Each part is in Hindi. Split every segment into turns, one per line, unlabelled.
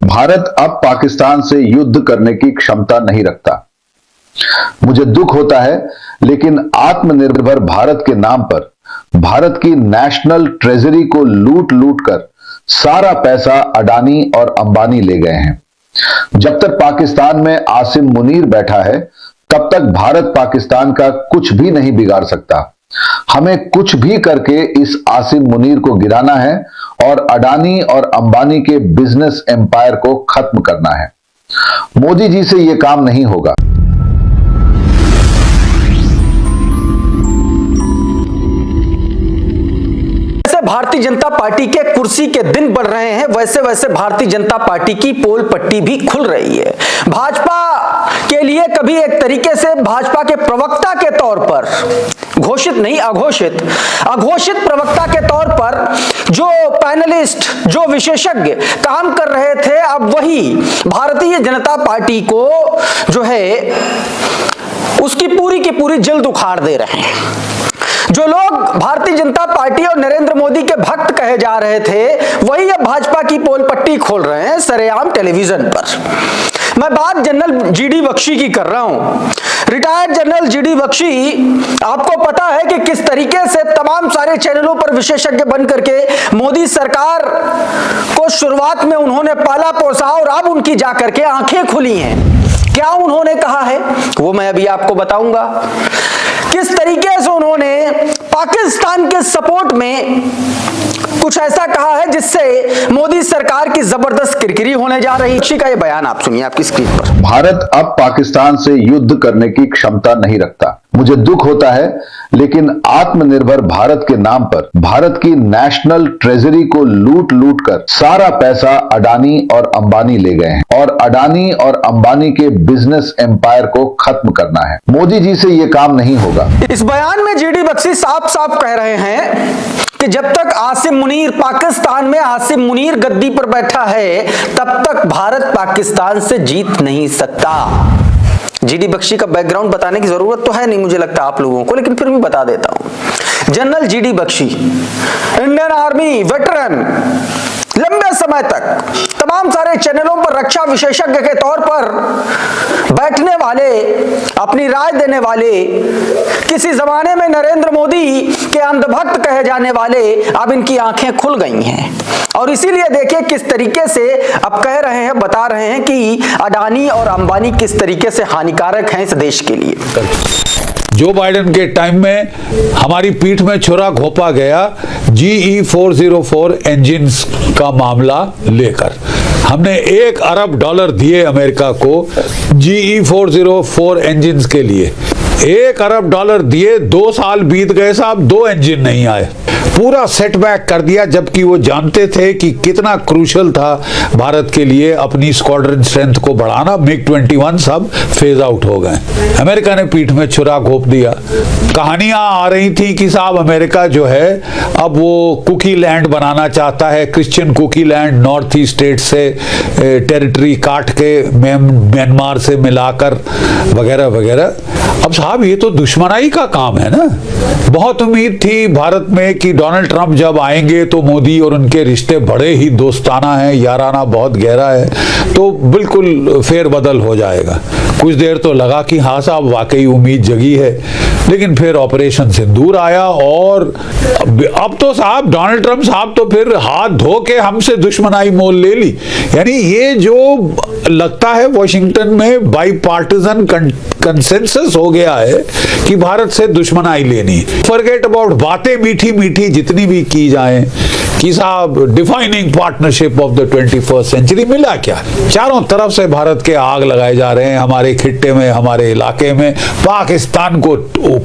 भारत अब पाकिस्तान से युद्ध करने की क्षमता नहीं रखता। मुझे दुख होता है, लेकिन आत्मनिर्भर भारत के नाम पर भारत की नेशनल ट्रेजरी को लूट लूट कर सारा पैसा अडानी और अंबानी ले गए हैं। जब तक पाकिस्तान में आसिम मुनीर बैठा है, तब तक भारत पाकिस्तान का कुछ भी नहीं बिगाड़ सकता। हमें कुछ भी करके इस आसिम मुनीर को गिराना है और अडानी और अंबानी के बिजनेस एम्पायर को खत्म करना है। मोदी जी से यह काम नहीं होगा।
भारतीय जनता पार्टी के कुर्सी के दिन बढ़ रहे हैं, वैसे वैसे भारतीय जनता पार्टी की पोल पट्टी भी खुल रही है। भाजपा के लिए कभी एक तरीके से भाजपा के प्रवक्ता के तौर पर, घोषित नहीं अघोषित प्रवक्ता के तौर पर जो पैनलिस्ट, जो विशेषज्ञ काम कर रहे थे, अब वही भारतीय जनता पार्टी को जो है उसकी पूरी की पूरी जल्द उखाड़ दे रहे हैं। जो लोग भारतीय जनता पार्टी और नरेंद्र मोदी के भक्त कहे जा रहे थे, वही अब भाजपा की पोल पट्टी खोल रहे हैं सरेआम टेलीविजन पर। मैं बात जनरल जीडी बख्शी की कर रहा हूं। रिटायर्ड जनरल जीडी बख्शी, आपको पता है कि किस तरीके से तमाम सारे चैनलों पर विशेषज्ञ बन करके मोदी सरकार को शुरुआत में उन्होंने पाला पोसा और अब उनकी जाकर के आंखें खुली हैं। क्या उन्होंने कहा है वो मैं अभी आपको बताऊंगा। किस तरीके से उन्होंने पाकिस्तान के सपोर्ट में कुछ ऐसा कहा है जिससे मोदी सरकार की जबरदस्त किरकिरी होने जा रही है। का ये बयान आप सुनिए आपकी स्क्रीन पर।
भारत अब पाकिस्तान से युद्ध करने की क्षमता नहीं रखता। मुझे दुख होता है, लेकिन आत्मनिर्भर भारत के नाम पर भारत की नेशनल ट्रेजरी को लूट लूट कर सारा पैसा अडानी और अंबानी ले गए हैं और अडानी और अंबानी के बिजनेस एम्पायर को खत्म करना है। मोदी जी से यह काम नहीं होगा।
इस बयान में जीडी बख्शी साफ साफ कह रहे हैं कि जब तक आसिम मुनीर पाकिस्तान में आसिम मुनीर गद्दी पर बैठा है, तब तक भारत पाकिस्तान से जीत नहीं सकता। जीडी बख्शी का बैकग्राउंड बताने की जरूरत तो है नहीं मुझे लगता आप लोगों को, लेकिन फिर भी बता देता हूं। General GD Bakshi, Indian army veteran, लंबे समय तक तमाम सारे चैनलों पर रक्षा विशेषज्ञ के तौर पर बैठने वाले, अपनी राय देने वाले, किसी जमाने में नरेंद्र मोदी के अंधभक्त कहे जाने वाले, अब इनकी आंखें खुल गई हैं। और इसीलिए देखिए किस तरीके से अब कह रहे हैं, बता रहे हैं कि अडानी और अंबानी किस तरीके से हानिकारक हैं इस देश के लिए।
जो बाइडेन के टाइम में हमारी पीठ में छुरा घोंपा गया GE404 इंजिन का मामला लेकर, हमने $1 अरब दिए अमेरिका को GE404 इंजिन के लिए। $1 अरब दिए, 2 साल बीत गए साहब, 2 इंजन नहीं आए। पूरा सेटबैक कर दिया, जबकि वो जानते थे कि कितना क्रूशल था भारत के लिए अपनी स्क्वाड्रन स्ट्रेंथ को बढ़ाना। MiG-21 सब फेज आउट हो गए। अमेरिका ने पीठ में छुरा घोंप दिया। कहानियां आ रही थी कि साहब अमेरिका जो है अब वो कुकी लैंड बनाना चाहता है, Christian Kuki land, north east state से टेरिटरी काट के म्यांमार से मिलाकर वगैरह वगैरह। अब साहब ये तो दुश्मनाई का काम है ना। बहुत उम्मीद थी भारत में कि डोनाल्ड ट्रंप जब आएंगे तो मोदी और उनके रिश्ते बड़े ही दोस्ताना हैं, याराना बहुत गहरा है, तो बिल्कुल फेरबदल हो जाएगा। कुछ देर तो लगा कि हाँ साहब वाकई उम्मीद जगी है, लेकिन फिर ऑपरेशन सिंदूर आया और अब तो साहब डोनाल्ड ट्रंप साहब तो फिर हाथ धो के हमसे दुश्मनाई मोल ले ली। यानी ये जो लगता है वॉशिंगटन में बाईपार्टिजन कंसेंसस हो गया है कि भारत से दुश्मनाई लेनी। फॉरगेट अबाउट बातें मीठी मीठी जितनी भी की जाएं कि साहब defining partnership of the 21st century, मिला क्या? चारों तरफ से भारत के आग लगाए जा रहे हैं। हमारे खिट्टे में, हमारे इलाके में पाकिस्तान को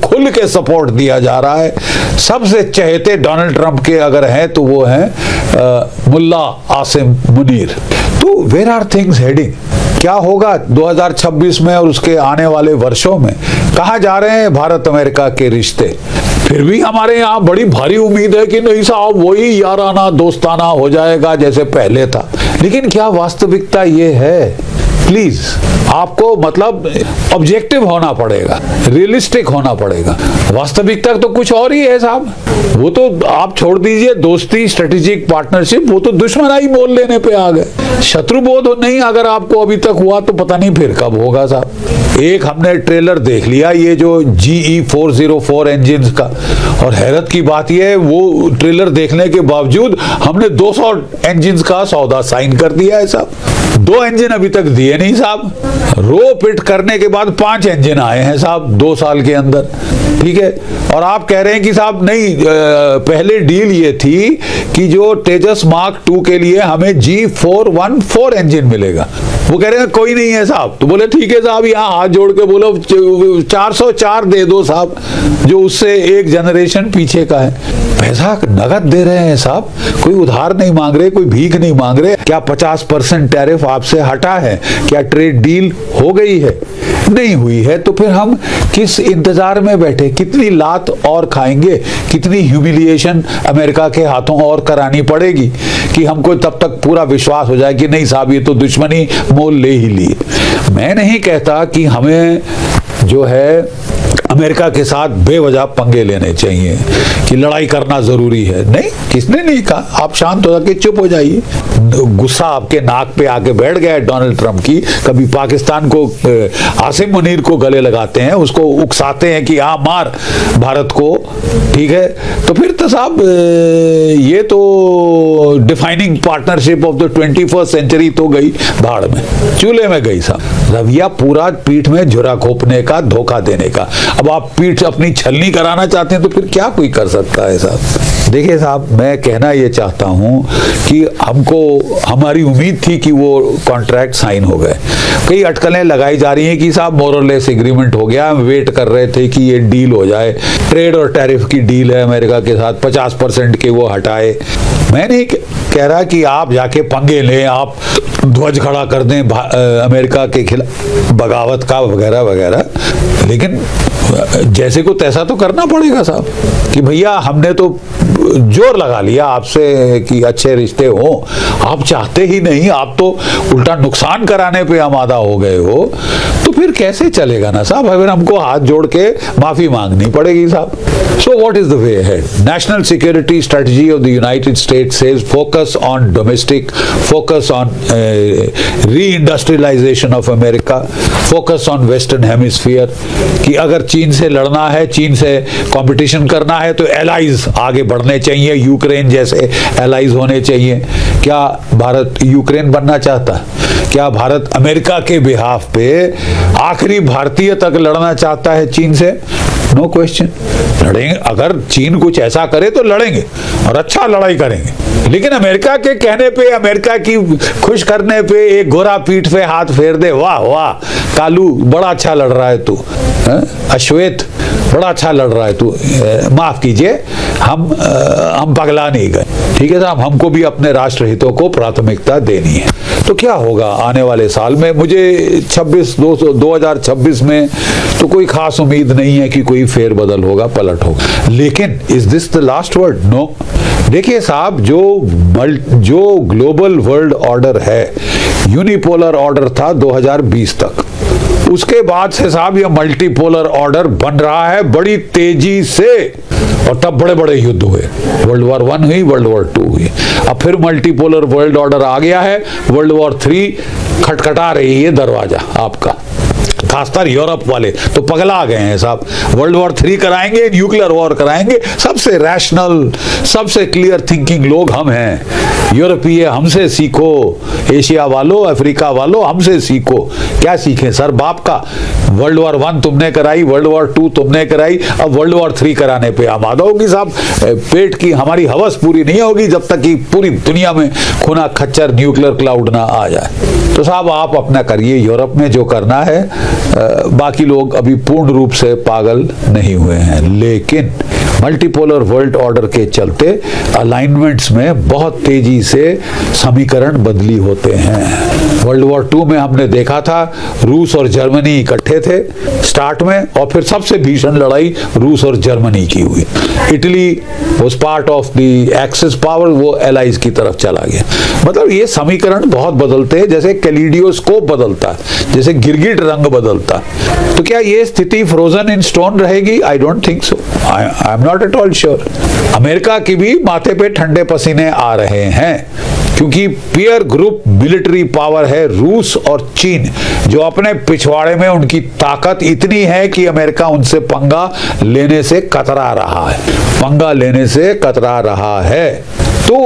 खुल के सपोर्ट दिया जा रहा है। सबसे चहेते डोनाल्ड ट्रंप के अगर हैं तो वो हैं मुल्ला आसिम मुनीर। तो वेयर आर थिंग्स हेडिंग? क्या होगा 2026 में और उसके आने वाले वर्षों में? कहाँ जा रहे हैं भारत अमेरिका के रिश्ते? फिर भी हमारे यहाँ बड़ी भारी उम्मीद है कि नहीं साहब वही याराना दोस्ताना हो जाएगा जैसे पहले था। लेकिन क्या वास्तविकता ये है प्लीज आपको मतलब ऑब्जेक्टिव होना पड़ेगा, रियलिस्टिक होना पड़ेगा। वास्तविकता तो कुछ और ही है साहब। वो तो आप छोड़ दीजिए दोस्ती, स्ट्रेटेजिक पार्टनरशिप, वो तो दुश्मनाई मोल लेने पे आ गए। शत्रुबोध नहीं अगर आपको अभी तक हुआ तो पता नहीं फिर कब होगा साहब। एक हमने ट्रेलर देख लिया ये जो GE404 इंजन का, और हैरत की बात यह है वो ट्रेलर देखने के बावजूद हमने 200 इंजन का सौदा साइन कर दिया है साहब। 2 इंजन अभी तक दिए नहीं साहब। रो पिट करने के बाद 5 इंजन आए हैं साहब 2 साल के अंदर, ठीक है। और आप कह रहे हैं कि साहब नहीं, पहले डील ये थी कि जो तेजस मार्क 2 के लिए हमें G414 इंजन मिलेगा। वो कह रहे हैं कोई नहीं है साहब। तो बोले ठीक है साहब, यहाँ हाथ जोड़ के बोलो 404 दे दो साहब, जो उससे एक जनरेशन पीछे का है। पैसा नगद दे रहे हैं साहब, कोई उधार नहीं मांग रहे, कोई भीख नहीं मांग रहे। क्या 50% टैरिफ आपसे हटा है? क्या ट्रेड डील हो गई है? नहीं हुई है तो फिर हम किस इंतजार में बैठे? कितनी लात और खाएंगे, कितनी ह्यूमिलिएशन अमेरिका के हाथों और करानी पड़ेगी कि हमको तब तक पूरा विश्वास हो जाए कि नहीं साहब ये तो दुश्मनी मोल ले ही ली। मैं नहीं कहता कि हमें जो है अमेरिका के साथ बेवजह पंगे लेने चाहिए, कि लड़ाई करना जरूरी है। नहीं, किसने नहीं कहा। आप शांत हो जाके चुप हो जाइए। गुस्सा आपके नाक पे आके बैठ गया है डोनाल्ड ट्रंप की। कभी पाकिस्तान को, आसिम मुनीर को गले लगाते हैं, उसको उकसाते हैं कि हाँ मार भारत को, ठीक है। तो फिर तो साहब ये तो defining partnership of the 21st century तो गई भाड़ में, चूल्हे में गई साहब। रवैया पूरा पीठ में झुरा घोंपने का, धोखा देने का। अब आप पीठ अपनी छलनी कराना चाहते हैं तो फिर क्या कोई कर सकता है साहब। देखिए साहब, मैं कहना ये चाहता हूं कि हमारी उम्मीद थी कि वो कॉन्ट्रैक्ट साइन हो गए। कई अटकलें लगाई जा रही हैं कि साहब मोरलेस एग्रीमेंट हो गया, हम वेट कर रहे थे कि ये डील हो जाए। ट्रेड और टैरिफ की डील है अमेरिका के साथ, 50% के वो हटाए। मैं नहीं कह रहा कि आप जाके पंगे लें, आप ध्वज खड़ा कर दें अमेरिका के खिलाफ बगावत का वगैरह वगैरह, लेकिन जैसे को तैसा तो करना पड़ेगा साहब कि भैया हमने तो जोर लगा लिया आपसे कि अच्छे रिश्ते हो, आप चाहते ही नहीं, आप तो उल्टा नुकसान कराने पे आमादा हो गए हो, तो फिर कैसे चलेगा ना साहब। अगर हमको हाथ जोड़ के माफी मांगनी पड़ेगी साहब। So what is the way ahead? National security strategy of the United States says focus on domestic, focus on reindustrialization of America, focus on Western Hemisphere, कि अगर चीन से लड़ना है, चीन से कंपटीशन करना है तो एलाइज आगे बढ़ने चाहिए, यूक्रेन जैसे एलाइज होने चाहिए। क्या भारत यूक्रेन बनना चाहता है? क्या भारत अमेरिका के बिहाफ पे आखिरी भारतीय तक लड़ना चाहता है चीन से? No question. लड़ेंगे, अगर चीन कुछ ऐसा करे तो लड़ेंगे और अच्छा लड़ाई करेंगे, लेकिन अमेरिका के कहने पे, अमेरिका की खुश करने पे एक गोरा पीठ पे हाथ फेर दे, वाह वाह कालू बड़ा अच्छा लड़ रहा है तू, अश्वेत बड़ा अच्छा लड़ रहा है तू, माफ कीजिए हम पगला नहीं गए, ठीक है साहब। हमको भी अपने राष्ट्र हितों को प्राथमिकता देनी है। तो क्या होगा आने वाले साल में? मुझे 2026 में तो कोई खास उम्मीद नहीं है कि कोई फेरबदल होगा, पलट होगा। लेकिन is this the last word? No. देखिए साहब, जो ग्लोबल वर्ल्ड ऑर्डर है, यूनिपोलर ऑर्डर था 2020 तक, उसके बाद से साहब ये मल्टीपोलर ऑर्डर बन रहा है बड़ी तेजी से, और तब बड़े बड़े युद्ध हुए। वर्ल्ड वॉर 1 हुई, वर्ल्ड वॉर 2 हुई, अब फिर मल्टीपोलर वर्ल्ड ऑर्डर आ गया है। वर्ल्ड वॉर 3 खटखटा रही है दरवाजा आपका। खासकर यूरोप वाले तो पगला गए हैं साहब। वर्ल्ड वॉर 3 कराएंगे, न्यूक्लियर वॉर कराएंगे। सबसे रैशनल, सबसे क्लियर थिंकिंग लोग हम हैं। यूरोपीय हमसे सीखो, एशिया वालों, अफ्रीका वालों हमसे सीखो। क्या सीखें सर? बाप का। वर्ल्ड वॉर 1 तुमने कराई, वर्ल्ड वॉर 2 तुमने कराई, अब वर्ल्ड वॉर 3 कराने पे आमादा होगी साहब। पेट की हमारी हवस पूरी नहीं होगी जब तक कि पूरी दुनिया में खुना खच्चर न्यूक्लियर क्लाउड ना आ जाए। तो साहब आप अपना करिए, यूरोप में जो करना है। बाकी लोग अभी पूर्ण रूप से पागल नहीं हुए हैं, लेकिन मल्टीपोलर वर्ल्ड ऑर्डर के चलते अलाइनमेंट्स में बहुत तेजी से समीकरण बदली होते हैं। वर्ल्ड वॉर 2 में हमने देखा था रूस और जर्मनी इकट्ठे थे स्टार्ट में, और फिर सबसे भीषण लड़ाई रूस और जर्मनी की हुई। Italy was part of the axis power, वो एलाइज की तरफ चला गया। मतलब ये समीकरण बहुत बदलते हैं, जैसे कैलिडियोस्कोप बदलता है, जैसे गिरगिट रंग बदलता है। तो क्या ये स्थिति फ्रोजन इन स्टोन रहेगी? I don't think so, I am not at all sure. America की भी माथे पे ठंडे पसीने आ रहे हैं, क्योंकि पीयर ग्रुप मिलिट्री पावर है रूस और चीन, जो अपने पिछवाड़े में उनकी ताकत इतनी है कि अमेरिका उनसे पंगा लेने से कतरा रहा है, पंगा लेने से कतरा रहा है। तो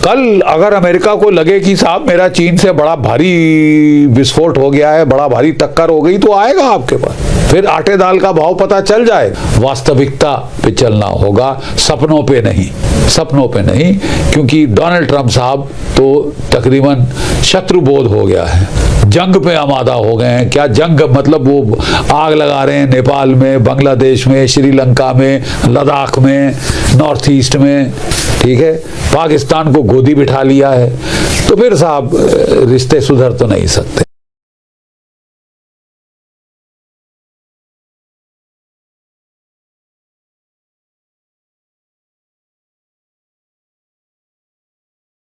कल अगर अमेरिका को लगे कि साहब मेरा चीन से बड़ा भारी विस्फोट हो गया है, बड़ा भारी टक्कर हो गई, तो आएगा आपके पास, फिर आटे दाल का भाव पता चल जाएगा। वास्तविकता पे चलना होगा, सपनों पे नहीं, सपनों पे नहीं, क्योंकि डोनाल्ड ट्रंप साहब तो तकरीबन शत्रुबोध हो गया है, जंग पे आमादा हो गए हैं। क्या जंग, मतलब वो आग लगा रहे हैं नेपाल में, बांग्लादेश में, श्रीलंका में, लद्दाख में, नॉर्थ ईस्ट में, ठीक है, पाकिस्तान को गोदी बिठा लिया है। तो फिर साहब रिश्ते सुधर तो नहीं सकते।